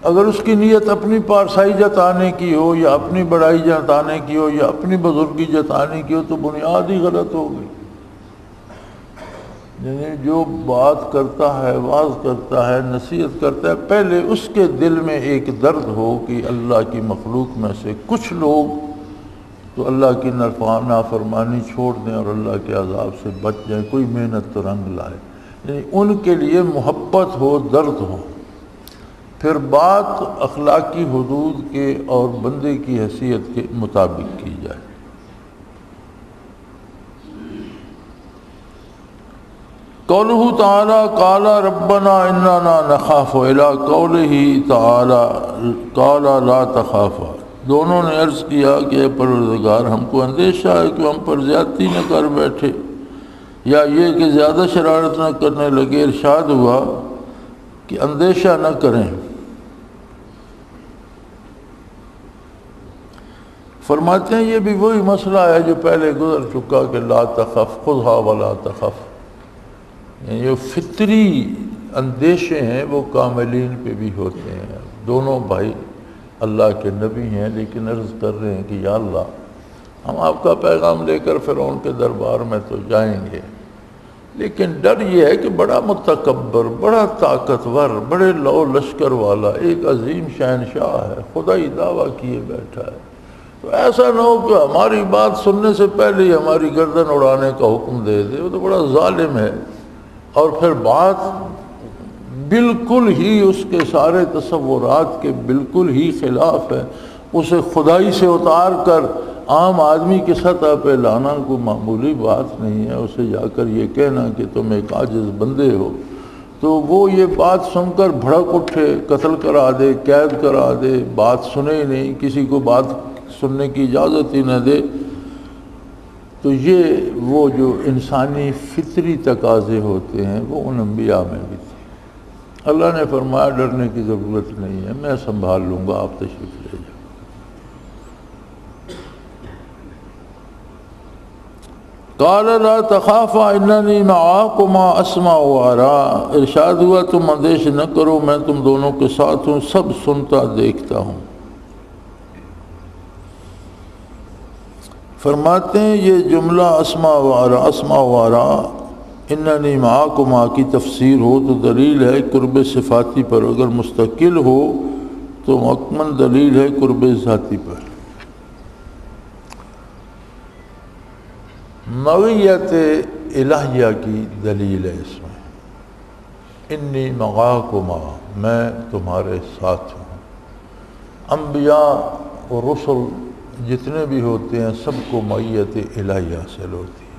اگر اس کی نیت اپنی پارسائی جتانے کی ہو یا اپنی بڑائی جتانے کی ہو یا اپنی بزرگی جتانے کی ہو تو بنیاد ہی غلط ہو گئی۔ یعنی جو بات کرتا ہے، واعظ کرتا ہے، نصیحت کرتا ہے، پہلے اس کے دل میں ایک درد ہو کہ اللہ کی مخلوق میں سے کچھ لوگ تو اللہ کی نافرمانی چھوڑ دیں اور اللہ کے عذاب سے بچ جائیں، کوئی محنت تو رنگ لائے، یعنی ان کے لیے محبت ہو، درد ہو۔ پھر بات اخلاقی حدود کے اور بندے کی حیثیت کے مطابق کی جائے۔ قولہ تعالی قال ربنا اننا نخاف الی قولہ تعالی قال لا تخافا، دونوں نے عرض کیا کہ اے پروردگار ہم کو اندیشہ ہے کہ ہم پر زیادتی نہ کر بیٹھے یا یہ کہ زیادہ شرارت نہ کرنے لگے۔ ارشاد ہوا کہ اندیشہ نہ کریں۔ فرماتے ہیں یہ بھی وہی مسئلہ ہے جو پہلے گزر چکا کہ لا تخف خذھا ولا تخف، یہ جو فطری اندیشے ہیں وہ کاملین پہ بھی ہوتے ہیں۔ دونوں بھائی اللہ کے نبی ہیں لیکن عرض کر رہے ہیں کہ یا اللہ ہم آپ کا پیغام لے کر فرعون کے دربار میں تو جائیں گے، لیکن ڈر یہ ہے کہ بڑا متکبر، بڑا طاقتور، بڑے لو لشکر والا ایک عظیم شہنشاہ ہے، خدائی دعویٰ کیے بیٹھا ہے، تو ایسا نہ ہو کہ ہماری بات سننے سے پہلے ہی ہماری گردن اڑانے کا حکم دے دے، وہ تو بڑا ظالم ہے، اور پھر بات بالکل ہی اس کے سارے تصورات کے بالکل ہی خلاف ہے، اسے خدائی سے اتار کر عام آدمی کی سطح پہ لانا کوئی معمولی بات نہیں ہے، اسے جا کر یہ کہنا کہ تم ایک عاجز بندے ہو، تو وہ یہ بات سن کر بھڑک اٹھے، قتل کرا دے، قید کرا دے، بات سنے ہی نہیں، کسی کو بات سننے کی اجازت ہی نہ دے، تو یہ وہ جو انسانی فطری تقاضے ہوتے ہیں وہ ان انبیاء میں بھی تھے۔ اللہ نے فرمایا ڈرنے کی ضرورت نہیں ہے، میں سنبھال لوں گا، آپ تشریف لے جاؤ۔ قال لا تخافا اننی معاکما اسمع وارا، ارشاد ہوا تم اندیش نہ کرو، میں تم دونوں کے ساتھ ہوں، سب سنتا دیکھتا ہوں۔ فرماتے ہیں یہ جملہ اسمع وارا اننی معاکما کی تفسیر ہو تو دلیل ہے قرب صفاتی پر، اگر مستقل ہو تو مکمل دلیل ہے قرب ذاتی پر۔ معیت الہیہ کی دلیل ہے اس میں، انی معاکما، میں تمہارے ساتھ ہوں۔ انبیاء اور رسل جتنے بھی ہوتے ہیں سب کو معیت الہیہ حاصل ہوتی ہے،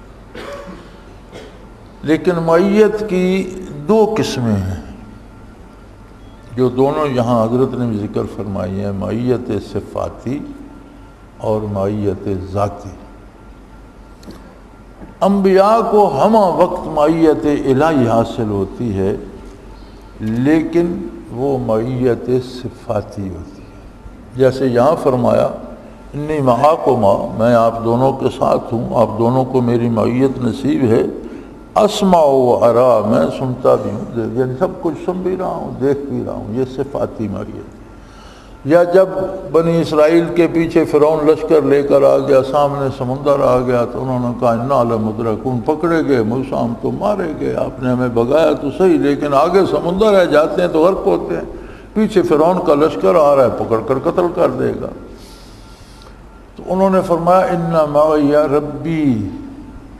لیکن معیت کی دو قسمیں ہیں جو دونوں یہاں حضرت نے بھی ذکر فرمائی ہیں، معیت صفاتی اور معیت ذاتی۔ انبیاء کو ہمہ وقت معیت الہی حاصل ہوتی ہے، لیکن وہ معیت صفاتی ہوتی ہے، جیسے یہاں فرمایا انی معاکما، میں آپ دونوں کے ساتھ ہوں، آپ دونوں کو میری معیت نصیب ہے، اسمع و ارا، میں سنتا بھی ہوں، یعنی سب کچھ سن بھی رہا ہوں، دیکھ بھی رہا ہوں، یہ صفاتی معیت۔ یا جب بنی اسرائیل کے پیچھے فرعون لشکر لے کر آ گیا، سامنے سمندر آ گیا، تو انہوں نے کہا انا لمدرکون، پکڑے گئے، موسیٰ ہم تو مارے گئے، آپ نے ہمیں بگایا تو صحیح، لیکن آگے سمندر ہے، جاتے ہیں تو غرق ہوتے ہیں، پیچھے فرعون کا لشکر آ رہا ہے، پکڑ کر قتل کر دے گا۔ تو انہوں نے فرمایا ان معی ربی،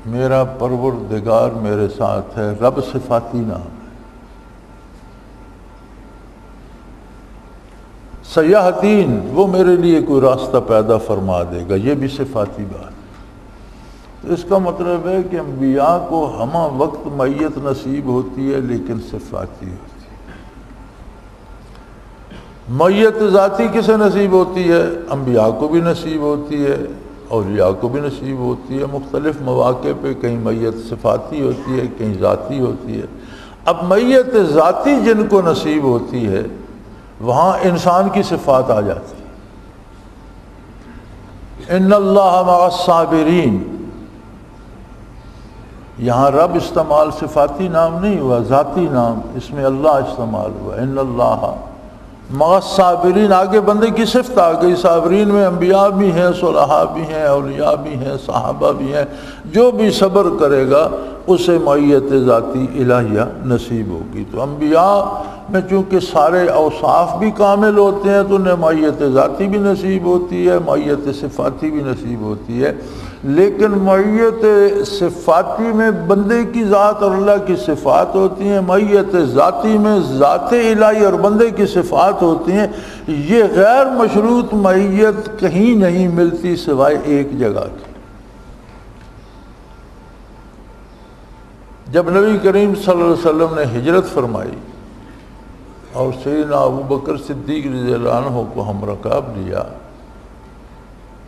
میرا پروردگار میرے ساتھ ہے، رب صفاتی نام ہے۔ سیاحتین، وہ میرے لیے کوئی راستہ پیدا فرما دے گا، یہ بھی صفاتی بات ہے۔ تو اس کا مطلب ہے کہ انبیاء کو ہمہ وقت معیت نصیب ہوتی ہے لیکن صفاتی ہوتی ہے۔ معیت ذاتی کسے نصیب ہوتی ہے؟ انبیاء کو بھی نصیب ہوتی ہے، اولیاء کو بھی نصیب ہوتی ہے، مختلف مواقع پہ کہیں معیت صفاتی ہوتی ہے، کہیں ذاتی ہوتی ہے۔ اب معیت ذاتی جن کو نصیب ہوتی ہے وہاں انسان کی صفات آ جاتی ہے، ان اللہ مع الصابرین، یہاں رب استعمال صفاتی نام نہیں ہوا، ذاتی نام، اس میں اللہ استعمال ہوا، ان اللہ مع الصابرین، آگے بندے کی صفت آ گئی، صابرین میں انبیاء بھی ہیں، صلحاء بھی ہیں، اولیاء بھی ہیں، صحابہ بھی ہیں، جو بھی صبر کرے گا اسے معیت ذاتی الہیہ نصیب ہوگی۔ تو انبیاء میں چونکہ سارے اوصاف بھی کامل ہوتے ہیں تو انہیں معیت ذاتی بھی نصیب ہوتی ہے، معیت صفاتی بھی نصیب ہوتی ہے، لیکن معیت صفاتی میں بندے کی ذات اور اللہ کی صفات ہوتی ہیں، معیت ذاتی میں ذات الہی اور بندے کی صفات ہوتی ہیں۔ یہ غیر مشروط معیت کہیں نہیں ملتی سوائے ایک جگہ کی۔ جب نبی کریم صلی اللہ علیہ وسلم نے ہجرت فرمائی اور سیدنا ابوبکر صدیق رضی اللہ عنہ کو ہم رکاب لیا،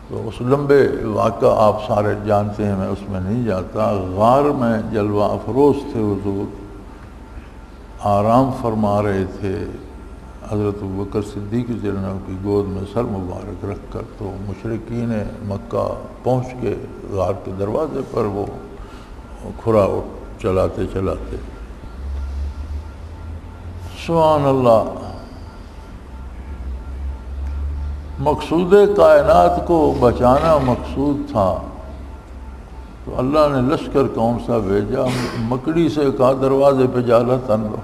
تو اس لمبے واقعہ آپ سارے جانتے ہیں، میں اس میں نہیں جاتا۔ غار میں جلوہ افروز تھے حضور، آرام فرما رہے تھے، حضرت ابوبکر صدیق رضی اللہ عنہ کی گود میں سر مبارک رکھ کر تو مشرکین مکہ پہنچ کے غار کے دروازے پر وہ کھرا چلاتے چلاتے سبحان اللہ مقصود کائنات کو بچانا مقصود تھا تو اللہ نے لشکر کون سا بھیجا؟ مکڑی سے کہا دروازے پہ جالا تن لو.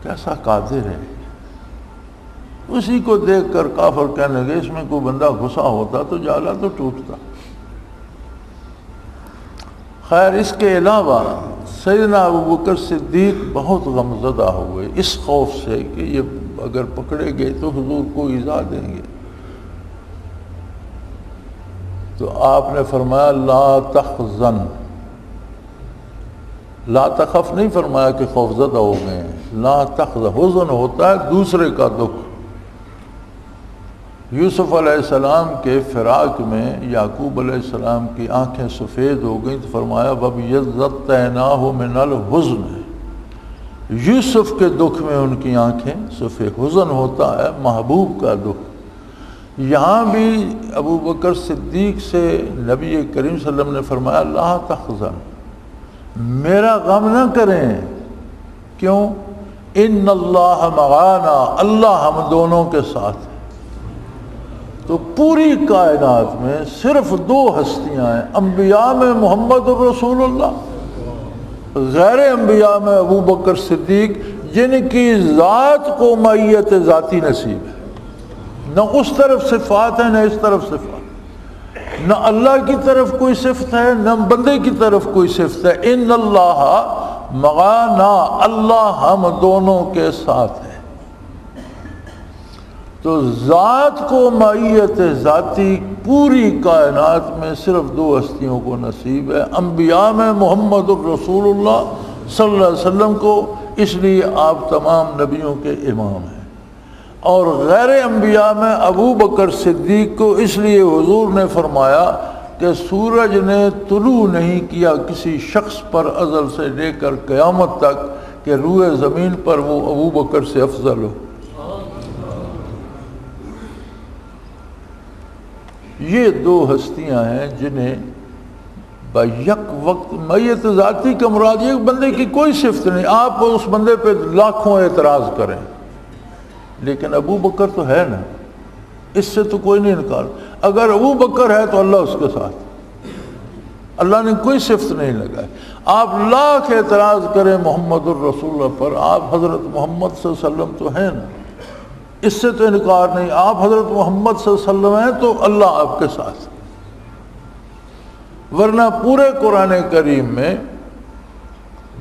کیسا قادر ہے. اسی کو دیکھ کر کافر کہنے لگے اس میں کوئی بندہ گھسا ہوتا تو جالا تو ٹوٹتا. خیر اس کے علاوہ سیدنا ابوبکر صدیق بہت غمزدہ ہوئے اس خوف سے کہ یہ اگر پکڑے گئے تو حضور کو ایذا دیں گے. تو آپ نے فرمایا لا تحزن، لا تخف نہیں فرمایا کہ خوفزدہ ہو گئے ہیں. لا تحزن، حزن ہوتا ہے دوسرے کا دکھ. یوسف علیہ السلام کے فراق میں یعقوب علیہ السلام کی آنکھیں سفید ہو گئیں تو فرمایا وَبِيَضَّتْنَاهُ مِنَ الْحُزْنِ. یوسف کے دکھ میں ان کی آنکھیں سفید. حزن ہوتا ہے محبوب کا دکھ. یہاں بھی ابوبکر صدیق سے نبی کریم صلی اللہ علیہ وسلم نے فرمایا لا تحزن، میرا غم نہ کریں. کیوں؟ ان اللہ معانا، اللہ ہم دونوں کے ساتھ ہے. تو پوری کائنات میں صرف دو ہستیاں ہیں، انبیاء میں محمد الرسول اللہ، غیر انبیاء میں ابوبکر صدیق، جن کی ذات کو معیت ذاتی نصیب ہے. نہ اس طرف صفات ہے نہ اس طرف صفات، نہ اللہ کی طرف کوئی صفت ہے نہ بندے کی طرف کوئی صفت ہے. ان اللہ معانا، اللہ ہم دونوں کے ساتھ ہے. تو ذات کو معیت ذاتی پوری کائنات میں صرف دو ہستیوں کو نصیب ہے. انبیاء میں محمد الرسول اللہ صلی اللہ علیہ وسلم کو، اس لیے آپ تمام نبیوں کے امام ہیں. اور غیر انبیاء میں ابوبکر صدیق کو، اس لیے حضور نے فرمایا کہ سورج نے طلوع نہیں کیا کسی شخص پر ازل سے لے کر قیامت تک کہ روئے زمین پر وہ ابوبکر سے افضل ہو. یہ دو ہستیاں ہیں جنہیں بیک وقت میت ذاتی کا مراد یہ بندے کی کوئی صفت نہیں، آپ اس بندے پہ لاکھوں اعتراض کریں، لیکن ابو بکر تو ہے نا، اس سے تو کوئی نہیں انکار. اگر ابو بکر ہے تو اللہ اس کے ساتھ، اللہ نے کوئی صفت نہیں لگائی. آپ لاکھ اعتراض کریں محمد الرسول اللہ پر، آپ حضرت محمد صلی اللہ علیہ وسلم تو ہیں نا، اس سے تو انکار نہیں. آپ حضرت محمد صلی اللہ علیہ وسلم ہیں تو اللہ آپ کے ساتھ. ورنہ پورے قرآن کریم میں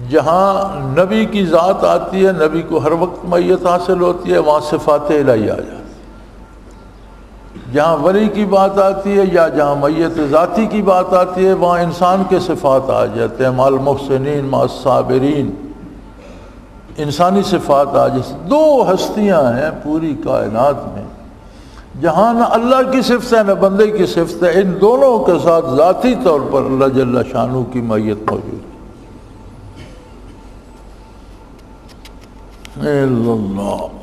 جہاں نبی کی ذات آتی ہے، نبی کو ہر وقت معیت حاصل ہوتی ہے، وہاں صفات الہیہ آ جاتی. جہاں ولی کی بات آتی ہے یا جہاں میت ذاتی کی بات آتی ہے، وہاں انسان کے صفات آ جاتے ہیں، مع المحسنین مع الصابرین، انسانی صفات آ جاتی. دو ہستیاں ہیں پوری کائنات میں جہاں نہ اللہ کی صفت ہے نہ بندے کی صفت ہے، ان دونوں کے ساتھ ذاتی طور پر اللہ جل شانہ کی معیت موجود ہے. اللہ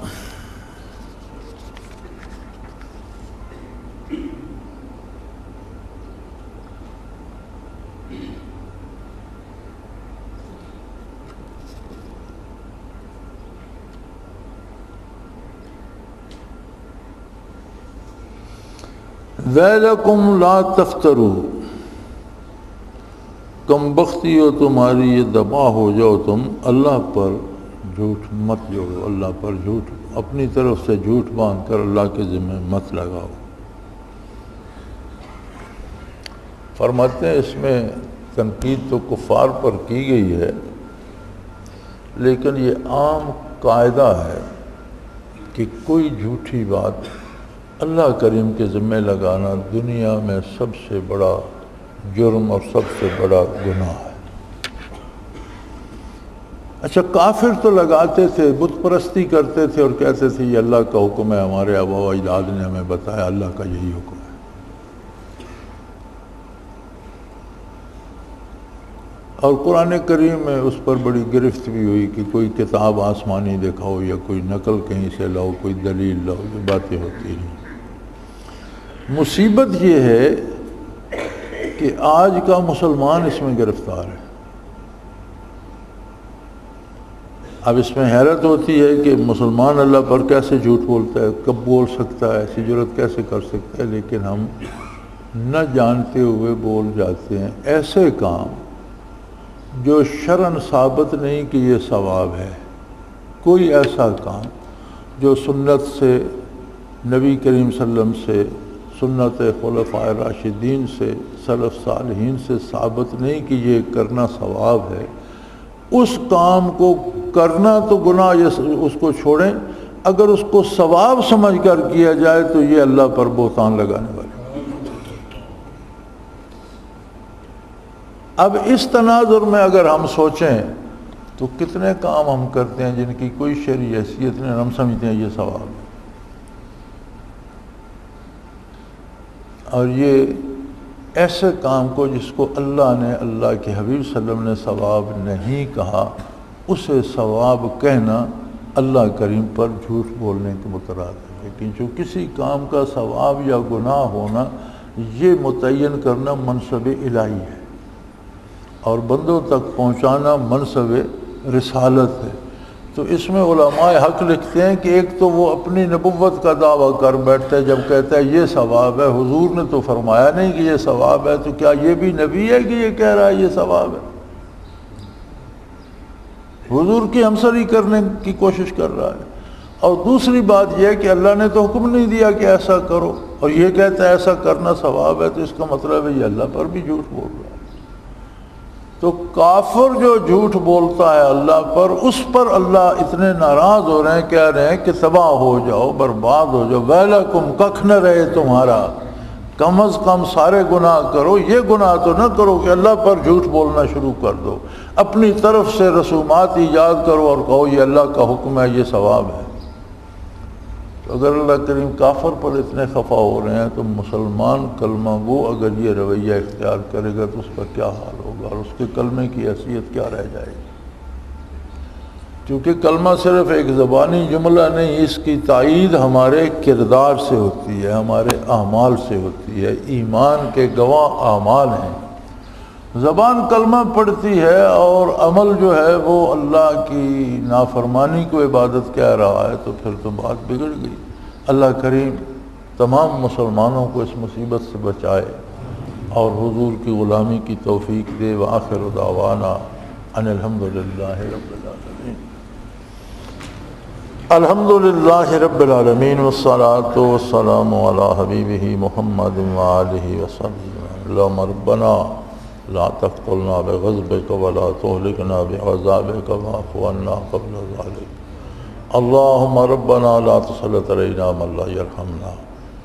ویلکم لا تفتروا، کم بختی ہو تمہاری، یہ دبا ہو جاؤ تم اللہ پر جھوٹ مت جوڑو، اللہ پر جھوٹ اپنی طرف سے جھوٹ باندھ کر اللہ کے ذمہ مت لگاؤ. فرماتے ہیں اس میں تنقید تو کفار پر کی گئی ہے، لیکن یہ عام قاعدہ ہے کہ کوئی جھوٹی بات اللہ کریم کے ذمہ لگانا دنیا میں سب سے بڑا جرم اور سب سے بڑا گناہ ہے. اچھا کافر تو لگاتے تھے، بت پرستی کرتے تھے اور کہتے تھے یہ اللہ کا حکم ہے، ہمارے آباء و اجداد نے ہمیں بتایا اللہ کا یہی حکم ہے. اور قرآن کریم میں اس پر بڑی گرفت بھی ہوئی کہ کوئی کتاب آسمانی دکھاؤ یا کوئی نقل کہیں سے لاؤ، کوئی دلیل لاؤ، یہ باتیں ہوتی ہیں۔ مصیبت یہ ہے کہ آج کا مسلمان اس میں گرفتار ہے۔ اب اس میں حیرت ہوتی ہے کہ مسلمان اللہ پر کیسے جھوٹ بولتا ہے، کب بول سکتا ہے، ایسی جرات کیسے کر سکتا ہے، لیکن ہم نہ جانتے ہوئے بول جاتے ہیں ایسے کام جو شرعاً ثابت نہیں کہ یہ ثواب ہے۔ کوئی ایسا کام جو سنت سے، نبی کریم صلی اللہ علیہ وسلم سے، سنت خلفاء راشدین سے، سلف صالحین سے ثابت نہیں کہ یہ کرنا ثواب ہے، اس کام کو کرنا تو گناہ، اس کو چھوڑیں۔ اگر اس کو ثواب سمجھ کر کیا جائے تو یہ اللہ پر بہتان لگانے والا۔ اب اس تناظر میں اگر ہم سوچیں تو کتنے کام ہم کرتے ہیں جن کی کوئی شرعی حیثیت نہیں، ہم سمجھتے ہیں یہ ثواب ہے، اور یہ ایسے کام کو جس کو اللہ نے، اللہ کے حبیب صلی اللہ علیہ وسلم نے ثواب نہیں کہا، اسے ثواب کہنا اللہ کریم پر جھوٹ بولنے کے مترادف ہے۔ لیکن جو کسی کام کا ثواب یا گناہ ہونا، یہ متعین کرنا منصب الہی ہے، اور بندوں تک پہنچانا منصب رسالت ہے۔ تو اس میں علماء حق لکھتے ہیں کہ ایک تو وہ اپنی نبوت کا دعویٰ کر بیٹھتا ہے جب کہتا ہے یہ ثواب ہے، حضور نے تو فرمایا نہیں کہ یہ ثواب ہے، تو کیا یہ بھی نبی ہے کہ یہ کہہ رہا ہے یہ ثواب ہے؟ حضور کی ہمسری کرنے کی کوشش کر رہا ہے۔ اور دوسری بات یہ ہے کہ اللہ نے تو حکم نہیں دیا کہ ایسا کرو، اور یہ کہتا ہے ایسا کرنا ثواب ہے، تو اس کا مطلب ہے یہ اللہ پر بھی جھوٹ بول رہا ہے۔ تو کافر جو جھوٹ بولتا ہے اللہ پر، اس پر اللہ اتنے ناراض ہو رہے ہیں، کہہ رہے ہیں کہ تباہ ہو جاؤ، برباد ہو جاؤ، ویلکم، ککھ نہ رہے تمہارا، کم از کم سارے گناہ کرو، یہ گناہ تو نہ کرو کہ اللہ پر جھوٹ بولنا شروع کر دو، اپنی طرف سے رسومات ایجاد کرو اور کہو یہ اللہ کا حکم ہے، یہ ثواب ہے۔ تو اگر اللہ کریم کافر پر اتنے خفا ہو رہے ہیں تو مسلمان کلمہ گو اگر یہ رویہ اختیار کرے گا تو اس کا کیا حال ہوگا، اور اس کے کلمے کی حیثیت کیا رہ جائے گی؟ کیونکہ کلمہ صرف ایک زبانی جملہ نہیں، اس کی تائید ہمارے کردار سے ہوتی ہے، ہمارے اعمال سے ہوتی ہے۔ ایمان کے گواہ اعمال ہیں۔ زبان کلمہ پڑھتی ہے اور عمل جو ہے وہ اللہ کی نافرمانی کو عبادت کہہ رہا ہے، تو پھر تو بات بگڑ گئی۔ اللہ کریم تمام مسلمانوں کو اس مصیبت سے بچائے اور حضور کی غلامی کی توفیق دے۔ وآخر دعوانا ان الحمدللہ رب العالمین۔ الحمدللہ رب العالمین والصلاة والسلام علی حبیبہ محمد وآلہ وسلم۔ اللہم ربنا لا تقتلنا بغضبك ولا تهلكنا بعذابك واعف عنا قبل ذلك۔ اللهم ربنا لا تسلط علينا من لا يرحمنا،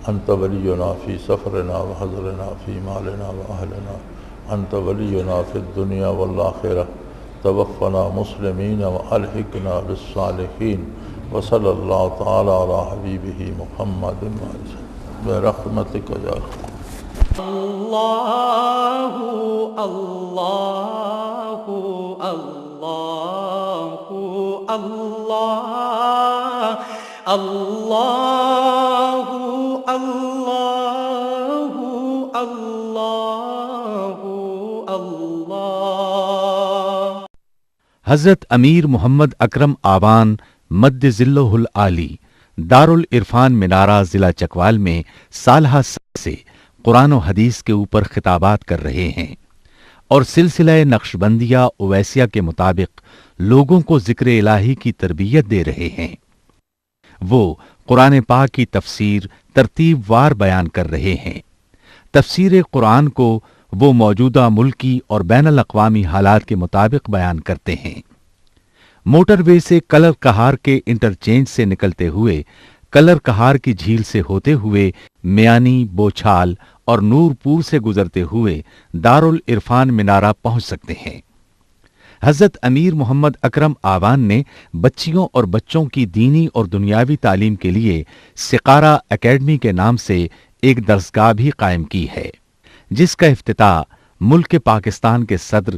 أنت ولينا في سفرنا وحضرنا في مالنا وأهلنا، أنت ولينا في الدنيا والآخرة، توفنا مسلمين وألحقنا بالصالحين، وصلى الله تعالى على حبيبه محمد برحمتك يا رب۔ اللہ اللہ اللہ اللہ اللہ اللہ اللہ اللہ۔ حضرت امیر محمد اکرم آبان مد ذلہ العالی دارالعرفان منارہ ضلع چکوال میں سالہ سے قرآن و حدیث کے اوپر خطابات کر رہے ہیں اور سلسلہ نقشبندیہ اویسیہ کے مطابق لوگوں کو ذکر الہی کی تربیت دے رہے ہیں۔ وہ قرآن پاک کی تفسیر ترتیب وار بیان کر رہے ہیں۔ تفسیر قرآن کو وہ موجودہ ملکی اور بین الاقوامی حالات کے مطابق بیان کرتے ہیں۔ موٹر وے سے کلر کہار کے انٹرچینج سے نکلتے ہوئے، کلر کہار کی جھیل سے ہوتے ہوئے میانی، بوچھال اور نور پور سے گزرتے ہوئے دارالعرفان منارہ پہنچ سکتے ہیں۔ حضرت امیر محمد اکرم آبان نے بچیوں اور بچوں کی دینی اور دنیاوی تعلیم کے لیے سقارہ اکیڈمی کے نام سے ایک درسگاہ بھی قائم کی ہے، جس کا افتتاح ملک پاکستان کے صدر